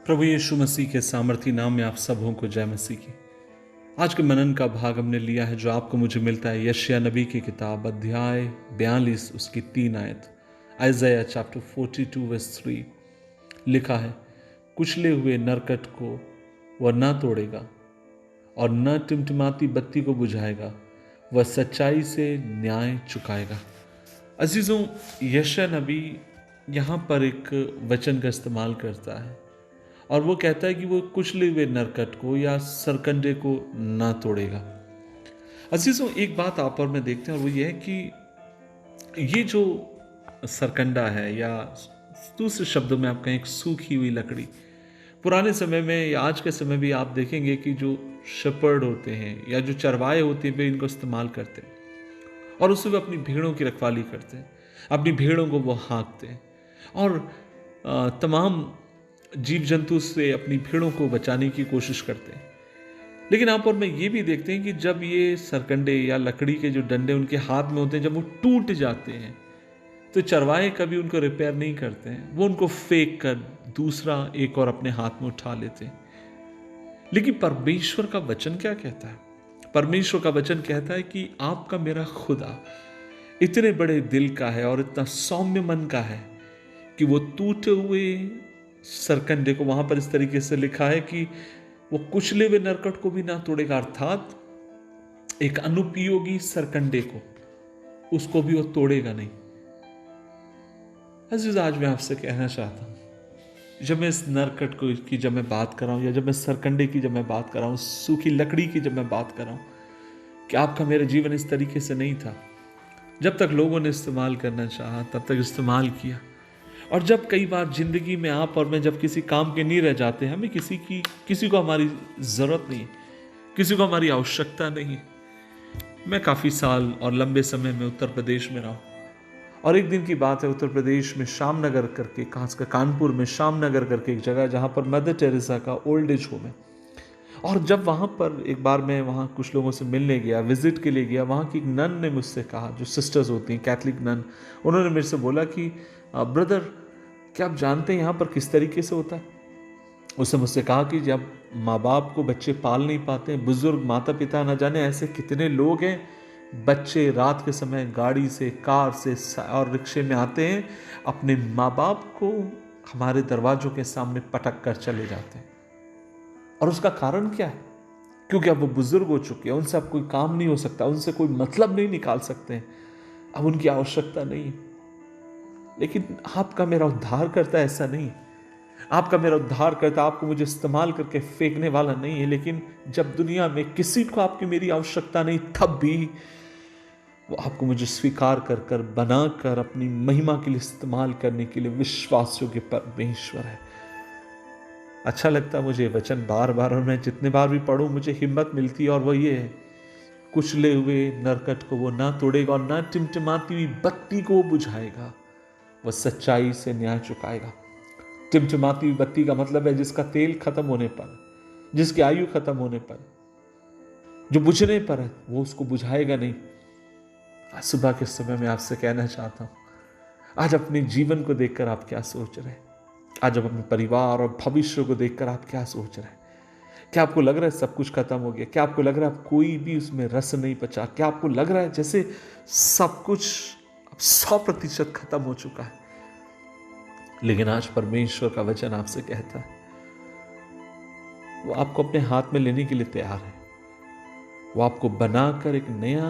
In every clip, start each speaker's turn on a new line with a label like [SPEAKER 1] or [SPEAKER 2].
[SPEAKER 1] प्रभु यीशु मसीह के सामर्थी नाम में आप सबों को जय मसीह की। आज के मनन का भाग हमने लिया है जो आपको मुझे मिलता है यशायाह नबी की किताब अध्याय 42 उसकी 3 आयत। आइज़ाया चैप्टर 42 वर्स 3 लिखा है, कुचले हुए नरकट को वह न तोड़ेगा और न टिमटिमाती बत्ती को बुझाएगा, वह सच्चाई से न्याय चुकाएगा। अजीजों, यशायाह नबी यहाँ पर एक वचन का इस्तेमाल करता है और वो कहता है कि वो कुचले हुए नरकट को या सरकंडे को ना तोड़ेगा। अजीजों, एक बात आप और मैं देखते हैं और वो ये है कि ये जो सरकंडा है या दूसरे शब्दों में आप कहें एक सूखी हुई लकड़ी, पुराने समय में या आज के समय भी आप देखेंगे कि जो शेपर्ड होते हैं या जो चरवाहे होते हैं वे इनको इस्तेमाल करते हैं और उससे वे अपनी भेड़ों की रखवाली करते हैं, अपनी भेड़ों को वो हाँकते हैं और तमाम जीव जंतु से अपनी भेड़ों को बचाने की कोशिश करते हैं। लेकिन आप और मैं ये भी देखते हैं कि जब ये सरकंडे या लकड़ी के जो डंडे उनके हाथ में होते हैं, जब वो टूट जाते हैं तो चरवाहे कभी उनको रिपेयर नहीं करते हैं, वो उनको फेंक कर दूसरा एक और अपने हाथ में उठा लेते हैं। लेकिन परमेश्वर का वचन क्या कहता है? परमेश्वर का वचन कहता है कि आपका मेरा खुदा इतने बड़े दिल का है और इतना सौम्य मन का है कि वो टूटे हुए सरकंडे को, वहां पर इस तरीके से लिखा है कि वो कुचले हुए नरकट को भी ना तोड़ेगा, अर्थात एक अनुपयोगी सरकंडे को, उसको भी वो तोड़ेगा नहीं। अजीज, आज मैं आपसे कहना चाहता हूं, जब मैं इस नरकट को की जब मैं बात कर रहा हूं या जब मैं सरकंडे की जब मैं बात कर रहा हूं, सूखी लकड़ी की जब मैं बात कर रहा हूं, कि आपका मेरा जीवन इस तरीके से नहीं था। जब तक लोगों ने इस्तेमाल करना चाहा तब तक इस्तेमाल किया, और जब कई बार जिंदगी में आप और मैं जब किसी काम के नहीं रह जाते, हमें किसी को हमारी ज़रूरत नहीं, किसी को हमारी आवश्यकता नहीं। मैं काफ़ी साल और लंबे समय में उत्तर प्रदेश में रहा और एक दिन की बात है, उत्तर प्रदेश में शामनगर करके, खासकर कानपुर में शामनगर करके एक जगह जहाँ पर मदर टेरेसा का ओल्ड एज होम है। और जब वहाँ पर एक बार मैं वहाँ कुछ लोगों से मिलने गया, विजिट के लिए गया, वहाँ की एक नन ने मुझसे कहा, जो सिस्टर्स होती हैं कैथलिक नन, उन्होंने मेरे से बोला कि ब्रदर, क्या आप जानते हैं यहाँ पर किस तरीके से होता है? उसने मुझसे कहा कि जब माँ बाप को बच्चे पाल नहीं पाते हैं, बुजुर्ग माता पिता, न जाने ऐसे कितने लोग हैं, बच्चे रात के समय गाड़ी से, कार से और रिक्शे में आते हैं, अपने माँ बाप को हमारे दरवाजों के सामने पटक कर चले जाते हैं। और उसका कारण क्या है? क्योंकि अब वो बुजुर्ग हो चुके हैं, उनसे अब कोई काम नहीं हो सकता, उनसे कोई मतलब नहीं निकाल सकते हैं, अब उनकी आवश्यकता नहीं है। लेकिन आपका मेरा उद्धार करता ऐसा नहीं। आपका मेरा उद्धार करता आपको मुझे इस्तेमाल करके फेंकने वाला नहीं है। लेकिन जब दुनिया में किसी को आपकी मेरी आवश्यकता नहीं, तब भी वो आपको मुझे स्वीकार कर कर बनाकर अपनी महिमा के लिए इस्तेमाल करने के लिए विश्वास योग्य परमेश्वर है। अच्छा लगता है मुझे वचन बार बार, और मैं जितने बार भी पढ़ूं मुझे हिम्मत मिलती है, और वो ये है, कुचले हुए नरकट को वो ना तोड़ेगा और ना टिमटिमाती हुई बत्ती को बुझाएगा, वह सच्चाई से न्याय चुकाएगा। टिमटिमाती हुई बत्ती का मतलब है जिसका तेल खत्म होने पर, जिसकी आयु खत्म होने पर, जो बुझने पर है, वो उसको बुझाएगा नहीं। आज सुबह के समय में आपसे कहना चाहता हूं, आज अपने जीवन को देखकर आप क्या सोच रहे हैं? आज अपने परिवार और भविष्य को देखकर आप क्या सोच रहे हैं? क्या आपको लग रहा है सब कुछ खत्म हो गया? क्या आपको लग रहा है कोई भी उसमें रस नहीं बचा? क्या आपको लग रहा है जैसे सब कुछ 100% खत्म हो चुका है? लेकिन आज परमेश्वर का वचन आपसे कहता है, वो आपको अपने हाथ में लेने के लिए तैयार है। वो आपको बनाकर एक नया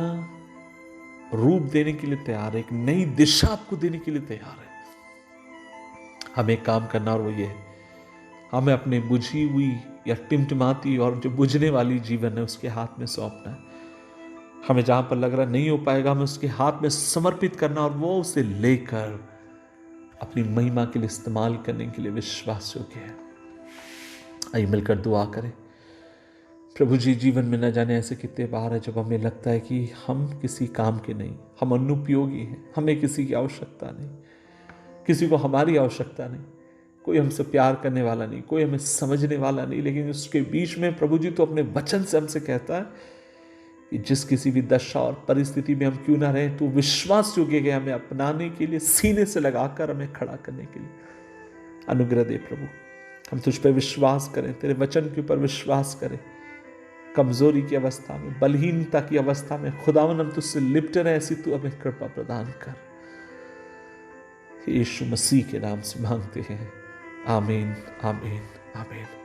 [SPEAKER 1] रूप देने के लिए तैयार है, एक नई दिशा आपको देने के लिए तैयार है। हमें एक काम करना, और वो ये है, हमें अपने बुझी हुई या टिमटिमाती और जो बुझने वाली जीवन है उसके हाथ में सौंपना है। हमें जहां पर लग रहा नहीं हो पाएगा, हमें उसके हाथ में समर्पित करना और वो उसे लेकर अपनी महिमा के लिए इस्तेमाल करने के लिए विश्वास योग्य है। आइए मिलकर दुआ करें। प्रभु जी, जीवन में न जाने ऐसे कितने बार है जब हमें लगता है कि हम किसी काम के नहीं, हम अनुपयोगी हैं, हमें किसी की आवश्यकता नहीं, किसी को हमारी आवश्यकता नहीं, कोई हमसे प्यार करने वाला नहीं, कोई हमें समझने वाला नहीं। लेकिन उसके बीच में प्रभु जी तो अपने वचन से हमसे कहता है कि जिस किसी भी दशा और परिस्थिति में हम क्यों ना रहे, तो विश्वास योग्य है हमें अपनाने के लिए, सीने से लगाकर हमें खड़ा करने के लिए। अनुग्रह दे प्रभु। हम तुझ पे विश्वास करें, तेरे वचन के ऊपर विश्वास करें। कमजोरी की अवस्था में, बलहीनता की अवस्था में खुदावन हम तुझसे लिपटे रहे, ऐसी तू हमें कृपा प्रदान कर। यीशु मसीह के नाम से मांगते हैं, आमीन, आमीन, आमीन।